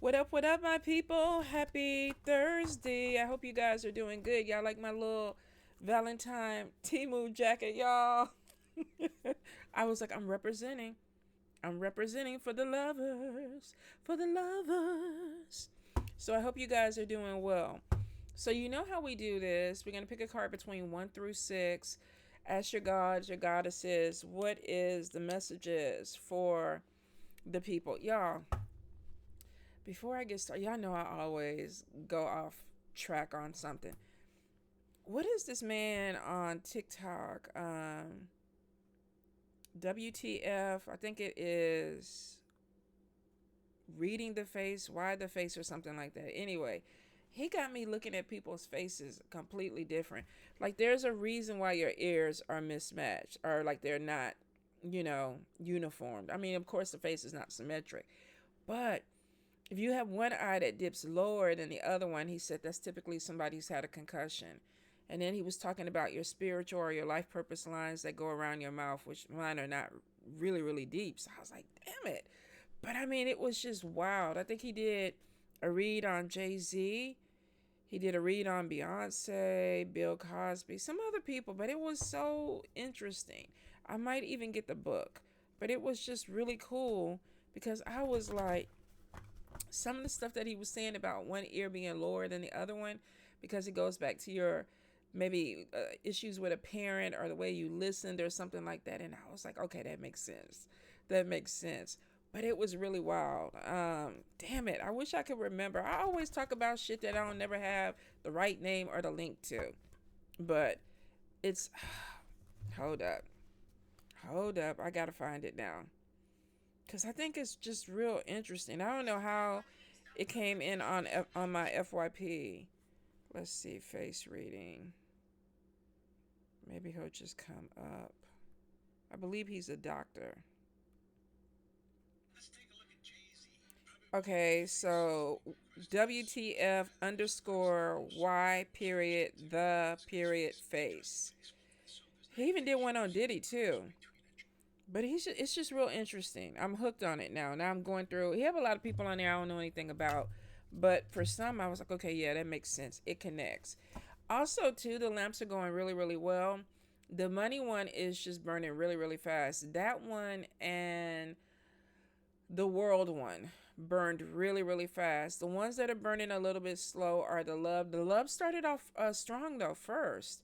What up, my people? Happy Thursday. I hope you guys are doing good. Y'all like my little Valentine Timu jacket, y'all? I was like, I'm representing. I'm representing for the lovers. For the lovers. So I hope you guys are doing well. So you know how we do this. We're going to pick a card between 1 through 6. Ask your gods, your goddesses, what is the messages for the people. Y'all, before I get started, y'all know I always go off track on something. What is this man on TikTok? WTF? I think it is reading the face, why the face, or something like that. Anyway, he got me looking at people's faces completely different. Like, there's a reason why your ears are mismatched, or like they're not, uniformed. I mean, of course, the face is not symmetric, but if you have one eye that dips lower than the other one, he said that's typically somebody who's had a concussion. And then he was talking about your spiritual or your life purpose lines that go around your mouth, which mine are not really, really deep. So I was like, damn it. But I mean, it was just wild. I think he did a read on Jay-Z. He did a read on Beyonce, Bill Cosby, some other people, but it was so interesting. I might even get the book, but it was just really cool because I was like, some of the stuff that he was saying about one ear being lower than the other one, because it goes back to your maybe issues with a parent or the way you listened or something like that. And I was like, okay, that makes sense. That makes sense. But it was really wild. Damn it. I wish I could remember. I always talk about shit that I don't never have the right name or the link to. But it's, hold up. Hold up. I got to find it now. Because I think it's just real interesting. I don't know how it came in on my FYP. Let's see, face reading. Maybe he'll just come up. I believe he's a doctor. Okay, so WTF underscore Y period the period face. He even did one on Diddy too. But it's just real interesting. I'm hooked on it now. Now I'm going through. He have a lot of people on there I don't know anything about, but for some I was like, okay, yeah, that makes sense. It connects. Also, too, the lamps are going really, really well. The money one is just burning really, really fast. That one and the world one burned really, really fast. The ones that are burning a little bit slow are the love. The love started off strong though first.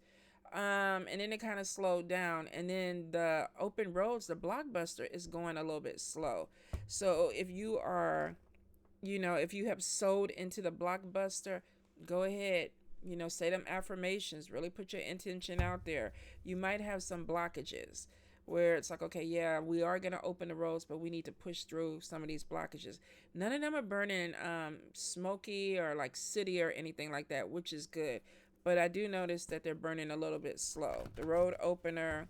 And then it kind of slowed down, and then the open roads, the blockbuster, is going a little bit slow. So if you are, if you have sold into the blockbuster, go ahead, say them affirmations, really put your intention out there. You might have some blockages where it's like, okay, yeah, we are going to open the roads, but we need to push through some of these blockages. None of them are burning smoky or like city or anything like that, which is good. But I do notice that they're burning a little bit slow. The road opener,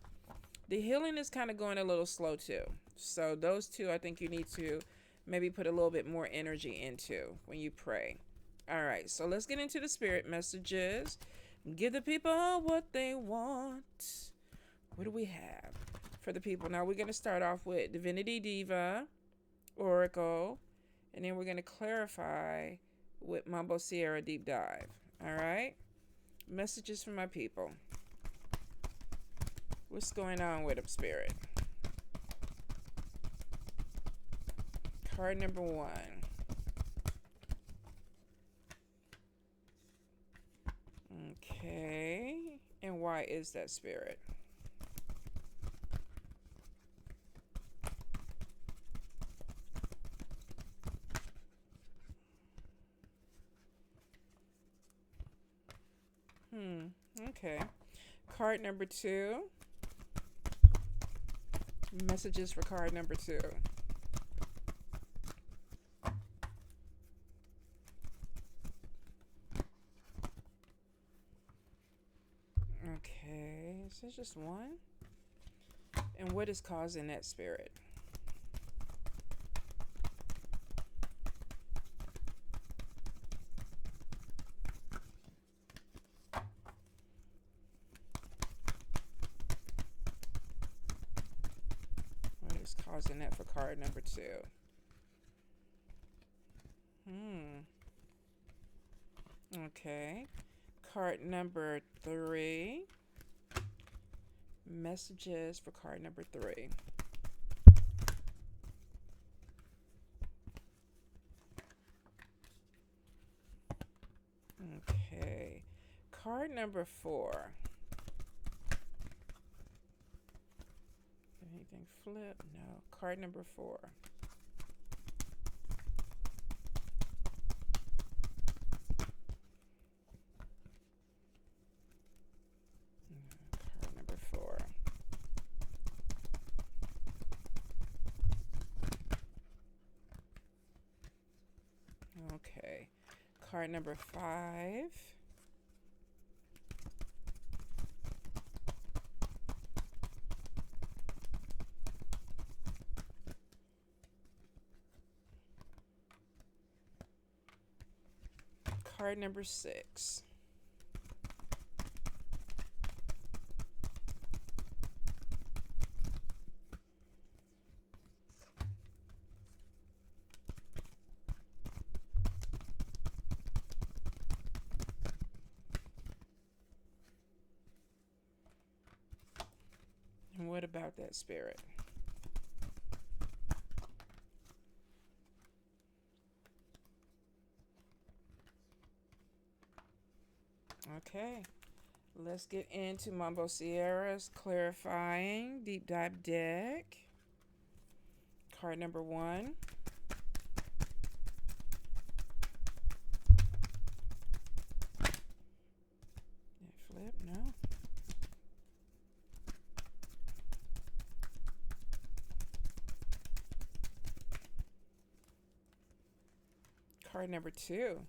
the healing is kind of going a little slow too. So those two, I think you need to maybe put a little bit more energy into when you pray. All right, so let's get into the spirit messages. Give the people what they want. What do we have for the people? Now we're going to start off with Divinity Diva, Oracle, and then we're going to clarify with Mambo Sierra Deep Dive. All right? Messages from my people. What's going on with them, spirit? Card number 1. Okay. And why is that, spirit? Okay. Card number 2. Messages for card number 2. Okay. Is this just one? And what is causing that, spirit? Causing that for card number 2. Okay. Card number 3. Messages for card number 3. Okay. Card number 4. Anything flip? No. Card number 4. Card number 4. Okay. Card number 5. Card number 6. And what about that, Spirit? Okay. Let's get into Mambo Sierra's clarifying deep dive deck. Card number 1. Flip, no. Card number 2.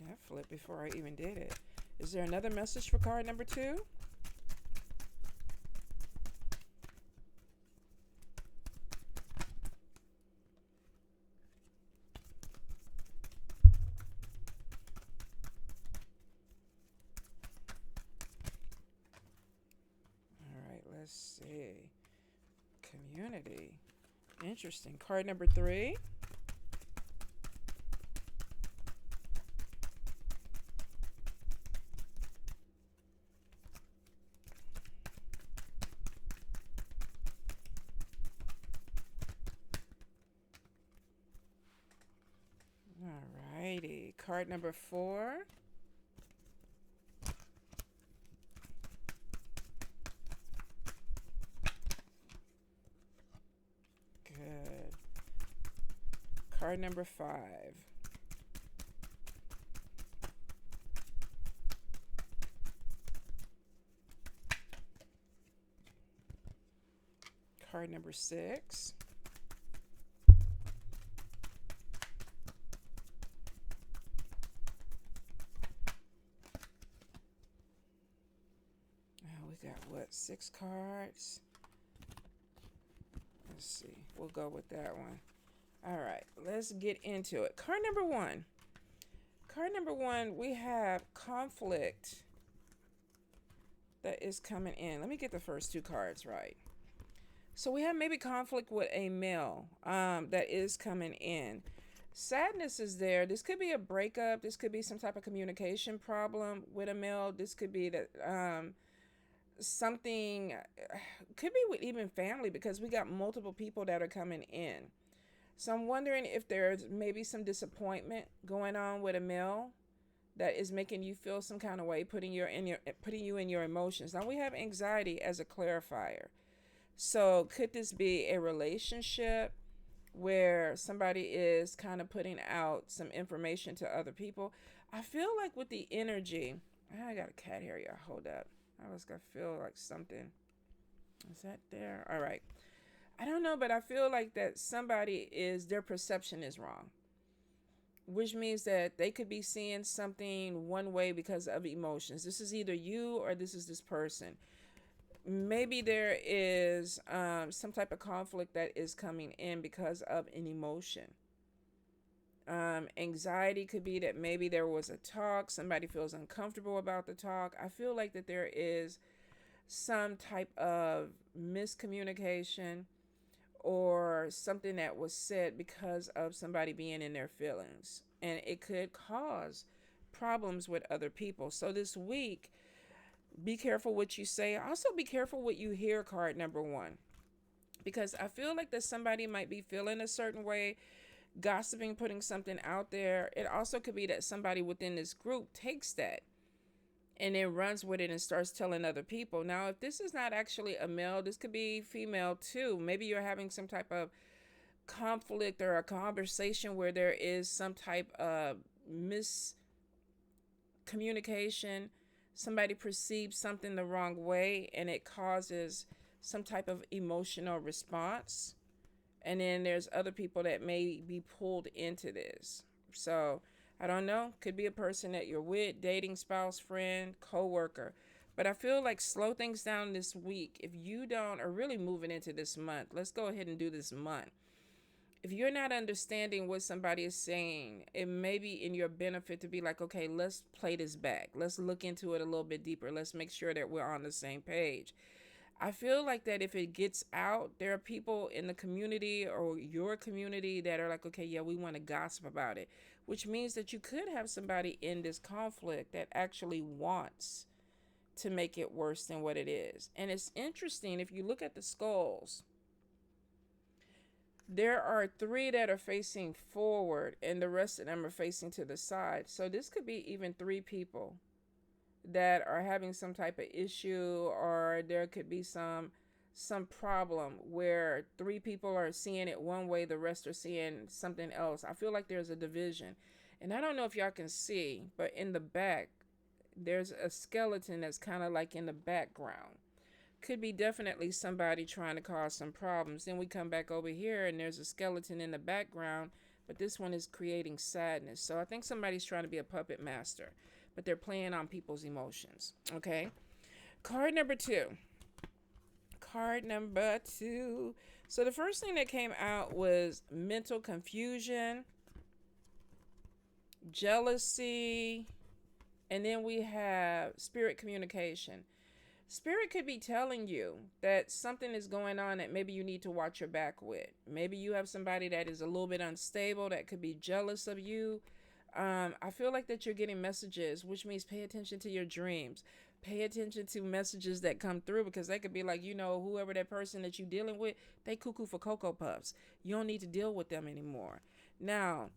That flipped before I even did it. Is there another message for card number 2? All right, let's see. Community. Interesting. Card number 3. Alrighty. Card number 4. Good. Card number 5. Card number 6. We got what, 6 cards? Let's see. We'll go with that one. All right, let's get into it. Card number 1. Card number 1, we have conflict that is coming in. Let me get the first 2 cards right. So we have maybe conflict with a male that is coming in. Sadness is there. This could be a breakup. This could be some type of communication problem with a male. This could be that something, could be with even family, because we got multiple people that are coming in. So I'm wondering if there's maybe some disappointment going on with a male that is making you feel some kind of way, putting you in your emotions. Now we have anxiety as a clarifier. So could this be a relationship where somebody is kind of putting out some information to other people? I feel like with the energy, I got a cat here, y'all. Hold up. I was gonna feel like something. Is that there? All right. I don't know, but I feel like that their perception is wrong, which means that they could be seeing something one way because of emotions. This is either you or this is this person. Maybe there is some type of conflict that is coming in because of an emotion. Anxiety could be that maybe there was a talk, somebody feels uncomfortable about the talk. I feel like that there is some type of miscommunication, or something that was said because of somebody being in their feelings. And it could cause problems with other people. So this week, be careful what you say. Also, be careful what you hear, card number one. Because I feel like that somebody might be feeling a certain way, gossiping, putting something out there. It also could be that somebody within this group takes that and then runs with it and starts telling other people. Now, if this is not actually a male, this could be female too. Maybe you're having some type of conflict or a conversation where there is some type of miscommunication. Somebody perceives something the wrong way and it causes some type of emotional response. And then there's other people that may be pulled into this. So I don't know. Could be a person that you're with, dating, spouse, friend, co-worker. But I feel like slow things down this week. If you don't, are really moving into this month, let's go ahead and do this month. If you're not understanding what somebody is saying, it may be in your benefit to be like, okay, let's play this back. Let's look into it a little bit deeper. Let's make sure that we're on the same page. I feel like that if it gets out, there are people in the community or your community that are like, okay, yeah, we want to gossip about it, which means that you could have somebody in this conflict that actually wants to make it worse than what it is. And it's interesting, if you look at the skulls, there are 3 that are facing forward and the rest of them are facing to the side. So this could be even 3 people that are having some type of issue, or there could be some problem where 3 people are seeing it one way, the rest are seeing something else. I feel like there's a division. And I don't know if y'all can see, but in the back, there's a skeleton that's kind of like in the background. Could be definitely somebody trying to cause some problems. Then we come back over here and there's a skeleton in the background, but this one is creating sadness. So I think somebody's trying to be a puppet master, but they're playing on people's emotions. Okay. Card number 2. Card number 2. So the first thing that came out was mental confusion, jealousy, and then we have spirit communication. Spirit could be telling you that something is going on that maybe you need to watch your back with. Maybe you have somebody that is a little bit unstable that could be jealous of you. I feel like that you're getting messages, which means pay attention to your dreams. Pay attention to messages that come through, because they could be like, whoever that person that you're dealing with, they cuckoo for Cocoa Puffs. You don't need to deal with them anymore. Now,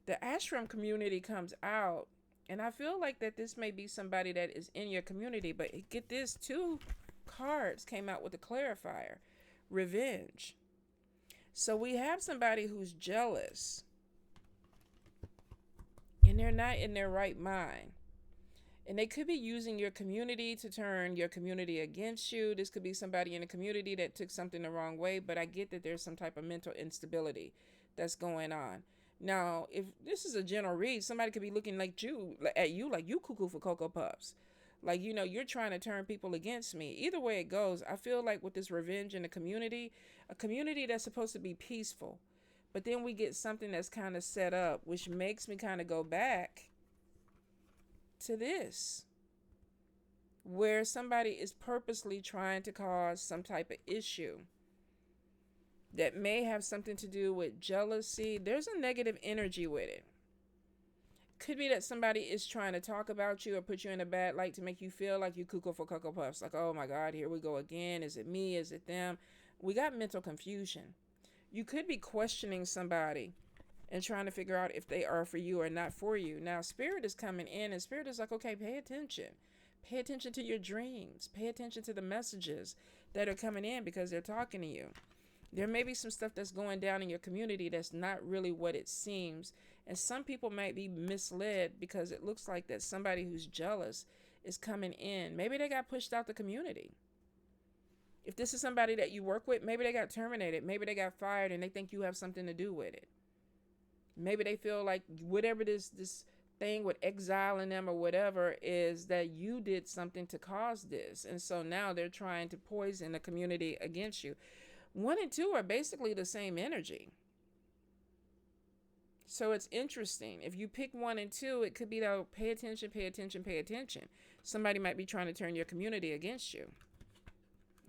the ashram community comes out, and I feel like that this may be somebody that is in your community, but get this, 2 cards came out with a clarifier. Revenge. So we have somebody who's jealous, and they're not in their right mind. And they could be using your community to turn your community against you. This could be somebody in the community that took something the wrong way, but I get that there's some type of mental instability that's going on. Now, if this is a general read, somebody could be looking at you like you cuckoo for Cocoa Puffs. Like, you're trying to turn people against me. Either way it goes, I feel like with this revenge in the community, a community that's supposed to be peaceful, but then we get something that's kind of set up, which makes me kind of go back to this, where somebody is purposely trying to cause some type of issue that may have something to do with jealousy. There's a negative energy with it. Could be that somebody is trying to talk about you or put you in a bad light to make you feel like you cuckoo for Cocoa Puffs. Like, oh my God, here we go again. Is it me? Is it them? We got mental confusion. You could be questioning somebody and trying to figure out if they are for you or not for you. Now, Spirit is coming in, and Spirit is like, okay, pay attention. Pay attention to your dreams. Pay attention to the messages that are coming in, because they're talking to you. There may be some stuff that's going down in your community that's not really what it seems. And some people might be misled, because it looks like that somebody who's jealous is coming in. Maybe they got pushed out the community. If this is somebody that you work with, maybe they got terminated. Maybe they got fired and they think you have something to do with it. Maybe they feel like whatever this thing with exiling them or whatever is, that you did something to cause this. And so now they're trying to poison the community against you. 1 and 2 are basically the same energy. So it's interesting. If you pick 1 and 2, it could be that pay attention, pay attention, pay attention. Somebody might be trying to turn your community against you.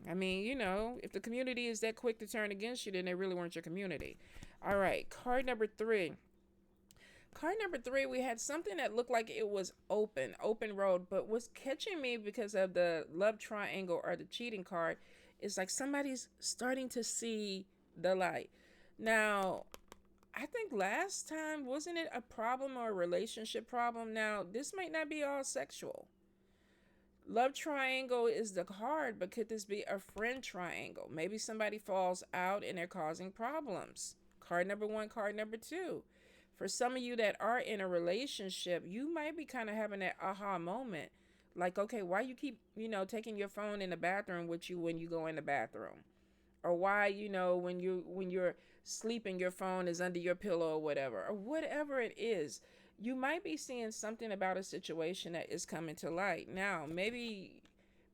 I mean, if the community is that quick to turn against you, then they really weren't your community. All right, card number three. Card number three, we had something that looked like it was open road, but what's catching me because of the love triangle or the cheating card is like somebody's starting to see the light. Now, I think last time, wasn't it a problem or a relationship problem? Now, this might not be all sexual. Love triangle is the card, but could this be a friend triangle? Maybe somebody falls out and they're causing problems. Card number one, card number two. For some of you that are in a relationship, you might be kind of having that aha moment. Like, okay, why you keep, taking your phone in the bathroom with you when you go in the bathroom? Or why, when you're sleeping, your phone is under your pillow or whatever it is. You might be seeing something about a situation that is coming to light. Now, maybe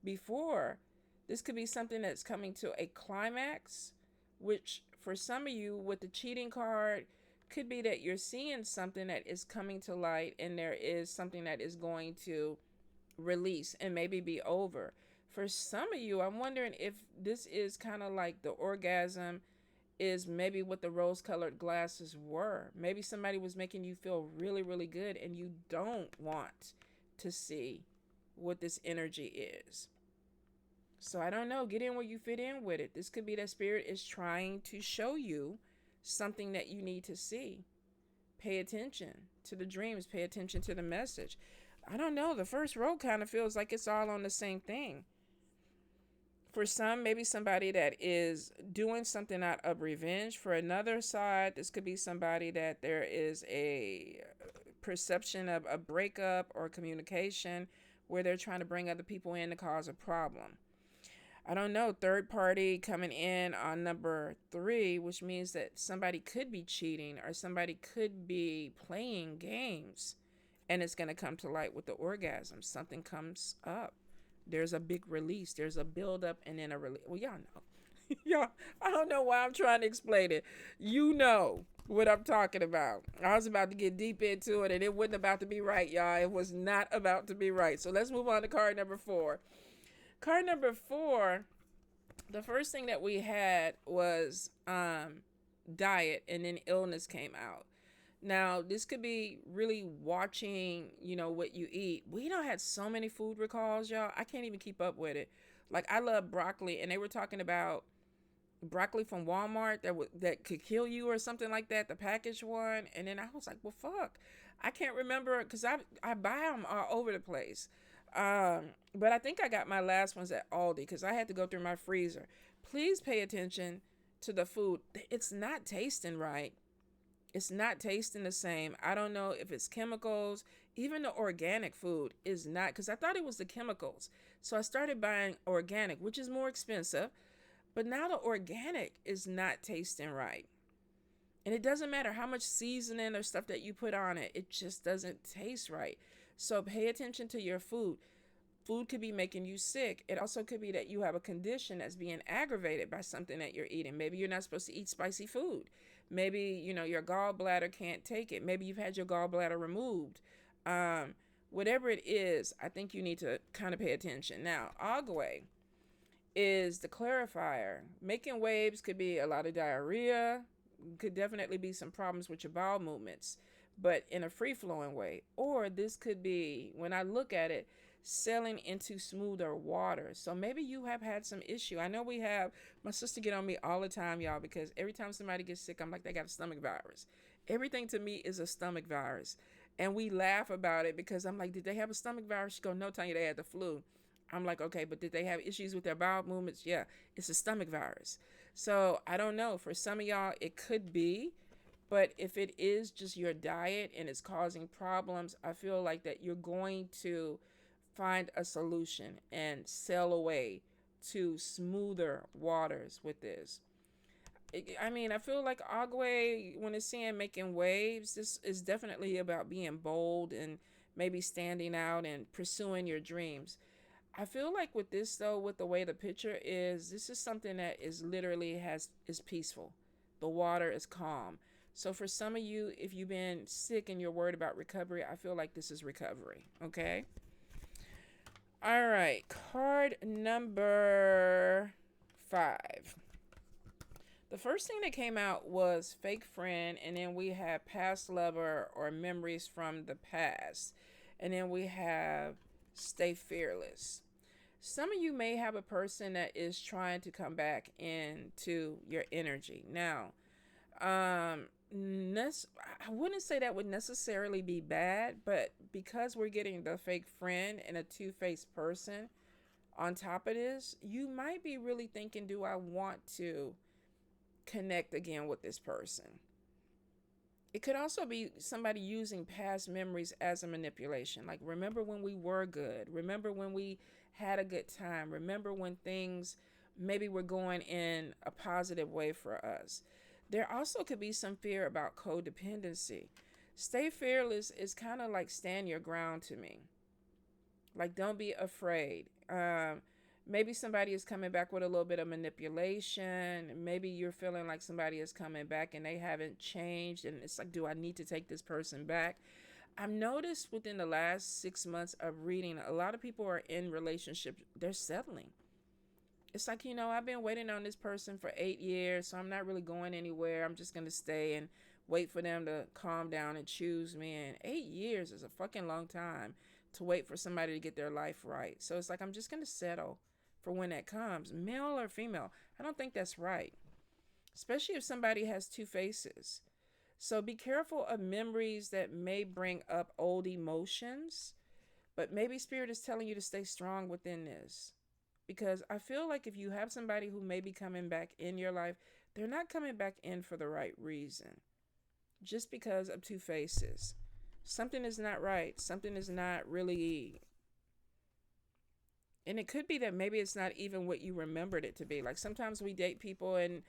before, this could be something that's coming to a climax, which for some of you with the cheating card could be that you're seeing something that is coming to light and there is something that is going to release and maybe be over. For some of you, I'm wondering if this is kind of like the orgasm is maybe what the rose colored glasses were. Maybe somebody was making you feel really, really good and you don't want to see what this energy is. So I don't know. Get in where you fit in with it. This could be that spirit is trying to show you something that you need to see. Pay attention to the dreams. Pay attention to the message. I don't know. The first row kind of feels like it's all on the same thing. For some, maybe somebody that is doing something out of revenge. For another side, this could be somebody that there is a perception of a breakup or communication where they're trying to bring other people in to cause a problem. I don't know. Third party coming in on number three, which means that somebody could be cheating or somebody could be playing games, and it's going to come to light with the orgasm. Something comes up. There's a big release. There's a build up and then a release. Well, y'all know. Y'all, I don't know why I'm trying to explain it. You know what I'm talking about. I was about to get deep into it and it wasn't about to be right, y'all. It was not about to be right. So let's move on to card number four. Card number four, the first thing that we had was diet, and then illness came out. Now, this could be really watching, what you eat. We don't have so many food recalls, y'all. I can't even keep up with it. Like, I love broccoli, and they were talking about broccoli from Walmart that could kill you or something like that, the packaged one. And then I was like, well, fuck. I can't remember because I buy them all over the place. But I think I got my last ones at Aldi because I had to go through my freezer. Please pay attention to the food. It's not tasting right. It's not tasting the same. I don't know if it's chemicals. Even the organic food is not, because I thought it was the chemicals. So I started buying organic, which is more expensive. But now the organic is not tasting right. And it doesn't matter how much seasoning or stuff that you put on it. It just doesn't taste right. So pay attention to your food. Food could be making you sick. It also could be that you have a condition that's being aggravated by something that you're eating. Maybe you're not supposed to eat spicy food. Maybe, your gallbladder can't take it. Maybe you've had your gallbladder removed. Whatever it is, I think you need to kind of pay attention. Now, Agwe is the clarifier. Making waves could be a lot of diarrhea. Could definitely be some problems with your bowel movements, but in a free-flowing way. Or this could be, when I look at it, sailing into smoother water. So maybe you have had some issue. I know my sister get on me all the time, y'all, because every time somebody gets sick, I'm like, they got a stomach virus. Everything to me is a stomach virus. And we laugh about it because I'm like, did they have a stomach virus? She go, no, Tonya, they had the flu. I'm like, okay, but did they have issues with their bowel movements? Yeah, it's a stomach virus. So I don't know. For some of y'all, it could be. But if it is just your diet and it's causing problems, I feel like that you're going to find a solution and sail away to smoother waters with this. I feel like Agwe, when it's saying making waves, this is definitely about being bold and maybe standing out and pursuing your dreams. I feel like with this though, with the way the picture is, this is something that is literally is peaceful. The water is calm. So for some of you, if you've been sick and you're worried about recovery, I feel like this is recovery. Okay. All right, card number 5. The first thing that came out was fake friend, and then we have past lover or memories from the past. And then we have stay fearless. Some of you may have a person that is trying to come back into your energy. Now, I wouldn't say that would necessarily be bad, but because we're getting the fake friend and a two-faced person on top of this, you might be really thinking, do I want to connect again with this person? It could also be somebody using past memories as a manipulation. Like, remember when we were good? Remember when we had a good time? Remember when things maybe were going in a positive way for us? There also could be some fear about codependency. Stay fearless is kind of like stand your ground to me. Like, don't be afraid. Maybe somebody is coming back with a little bit of manipulation. Maybe you're feeling like somebody is coming back and they haven't changed. And it's like, do I need to take this person back? I've noticed within the last 6 months of reading, a lot of people are in relationships, they're settling. It's like, I've been waiting on this person for 8 years, so I'm not really going anywhere. I'm just going to stay and wait for them to calm down and choose me. And 8 years is a fucking long time to wait for somebody to get their life right. So it's like, I'm just going to settle for when that comes, male or female. I don't think that's right, especially if somebody has two faces. So be careful of memories that may bring up old emotions, but maybe Spirit is telling you to stay strong within this. Because I feel like if you have somebody who may be coming back in your life, they're not coming back in for the right reason. Just because of two faces. Something is not right. Something is not really. And it could be that maybe it's not even what you remembered it to be. Like, sometimes we date people and,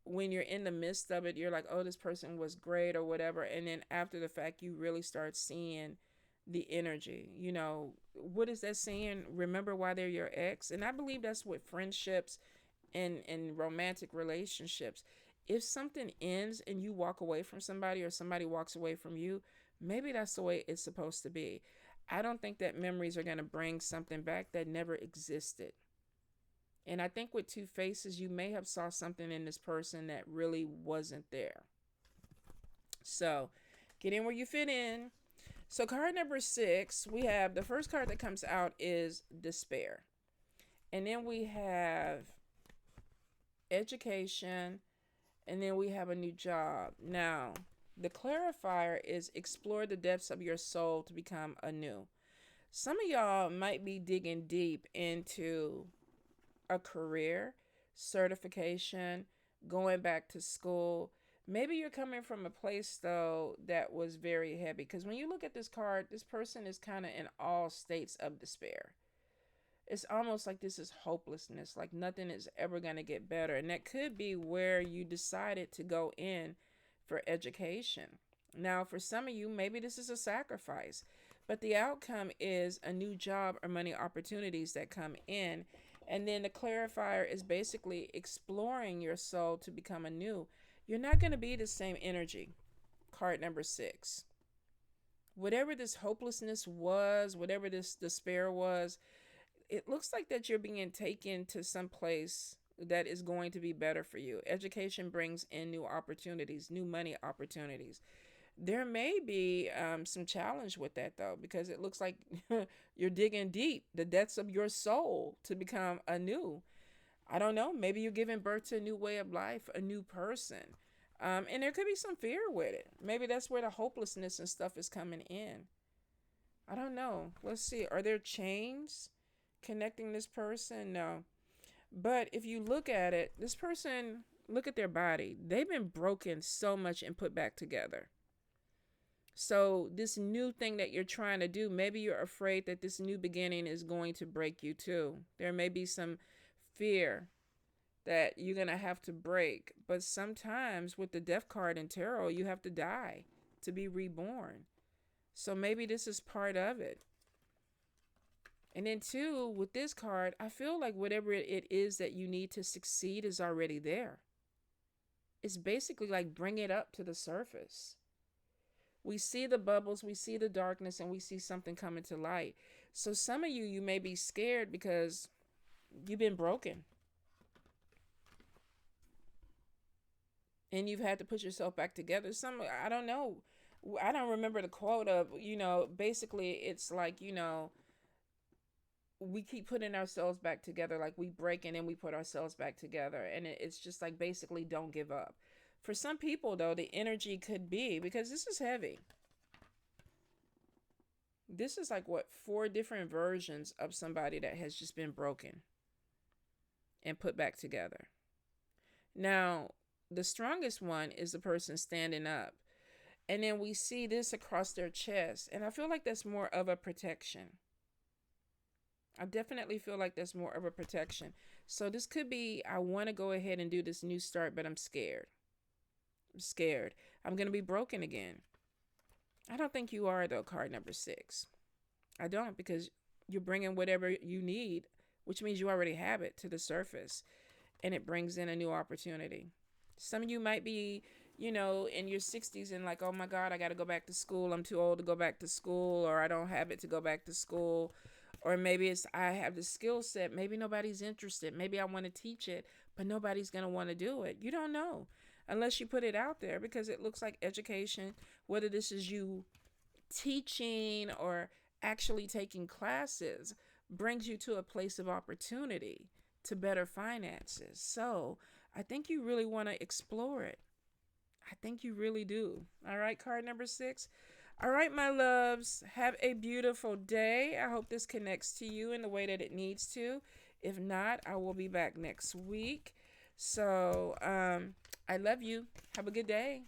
when you're in the midst of it, you're like, oh, this person was great or whatever. And then after the fact, you really start seeing the energy. What is that saying? Remember why they're your ex. And I believe that's with friendships and romantic relationships. If something ends and you walk away from somebody or somebody walks away from you, maybe that's the way it's supposed to be. I don't think that memories are going to bring something back that never existed. And I think with two faces, you may have saw something in this person that really wasn't there. So get in where you fit in. So card number 6, we have the first card that comes out is despair. And then we have education. And then we have a new job. Now, the clarifier is explore the depths of your soul to become anew. Some of y'all might be digging deep into a career, certification, going back to school. Maybe you're coming from a place, though, that was very heavy. Because when you look at this card, this person is kind of in all states of despair. It's almost like this is hopelessness, like nothing is ever going to get better. And that could be where you decided to go in for education. Now, for some of you, maybe this is a sacrifice, but the outcome is a new job or money opportunities that come in. And then the clarifier is basically exploring your soul to become anew. You're not going to be the same energy. Card number 6. Whatever this hopelessness was, whatever this despair was, it looks like that you're being taken to some place that is going to be better for you. Education brings in new opportunities, new money opportunities. There may be some challenge with that, though, because it looks like you're digging deep, the depths of your soul to become anew. I don't know. Maybe you're giving birth to a new way of life, a new person. And there could be some fear with it. Maybe that's where the hopelessness and stuff is coming in. I don't know. Let's see. Are there chains connecting this person? No. But if you look at it, this person, look at their body. They've been broken so much and put back together. So this new thing that you're trying to do, maybe you're afraid that this new beginning is going to break you too. There may be some fear that you're going to have to break. But sometimes with the death card in tarot, you have to die to be reborn. So maybe this is part of it. And then too, with this card, I feel like whatever it is that you need to succeed is already there. It's basically like bring it up to the surface. We see the bubbles, we see the darkness, and we see something coming to light. So some of you may be scared because you've been broken and you've had to put yourself back together. I don't know. I don't remember the quote of, basically it's like, we keep putting ourselves back together, like we break and then we put ourselves back together. And it's just like basically don't give up. For some people, though, the energy could be, because this is heavy. This is like what, 4 different versions of somebody that has just been broken and put back together. Now, the strongest one is the person standing up. And then we see this across their chest. And I feel like that's more of a protection. I definitely feel like that's more of a protection. So this could be, I want to go ahead and do this new start, but I'm scared. I'm scared. I'm going to be broken again. I don't think you are, though, card number 6. I don't, because you're bringing whatever you need, which means you already have it, to the surface. And it brings in a new opportunity. Some of you might be, in your 60s and like, oh my God, I got to go back to school. I'm too old to go back to school, or I don't have it to go back to school. Or maybe it's, I have the skill set. Maybe nobody's interested. Maybe I want to teach it, but nobody's going to want to do it. You don't know unless you put it out there, because it looks like education, whether this is you teaching or actually taking classes, brings you to a place of opportunity to better finances. So I think you really want to explore it. I think you really do. All right, card number 6. All right, my loves, have a beautiful day. I hope this connects to you in the way that it needs to. If not, I will be back next week. So I love you. Have a good day.